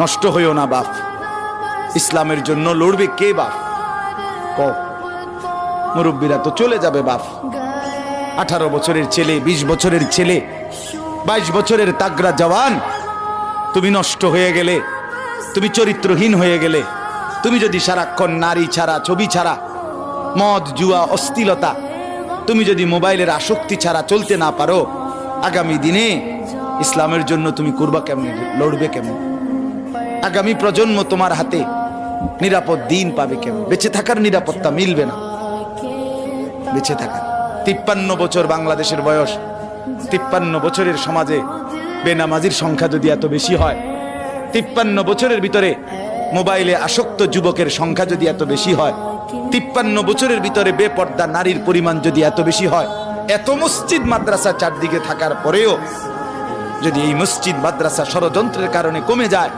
নষ্ট হইও না বাপ। ইসলামের জন্য লড়বে কে বাপ? ক মুরব্বীরা তো চলে যাবে বাপ। 18 বছরের ছেলে, 20 বছরের ছেলে, 22 বছরের তাগড়া জওয়ান, তুমি নষ্ট হয়ে গেলে, তুমি চরিত্রহীন হয়ে গেলে, তুমি যদি সারাক্ষণ নারী ছাড়া, ছবি ছাড়া, মদ জুয়া অশ্লীলতা, তুমি যদি মোবাইলের আসক্তি ছাড়া চলতে না পারো, আগামী দিনে ইসলামের জন্য তুমি করবা কেমনে, লড়বে কেমন? আগামী প্রজন্ম তোমার হাতে নিরাপদ দিন পাবে কেমন? বেঁচে থাকার নিরাপত্তা মিলবে না। বেঁচে থাকার 53 বছর বাংলাদেশের বয়স, 53 বছরের সমাজে বেনামাজির সংখ্যা যদি এত বেশি হয়, 53 বছরের ভিতরে মোবাইলে আসক্ত যুবকের সংখ্যা যদি এত বেশি হয়, 53 বছরের ভিতরে বেপর্দা নারীর পরিমাণ যদি এত বেশি হয়, এত মসজিদ মাদ্রাসা চারদিকে থাকার পরেও যদি এই মসজিদ মাদ্রাসা ষড়যন্ত্রের কারণে কমে যায়,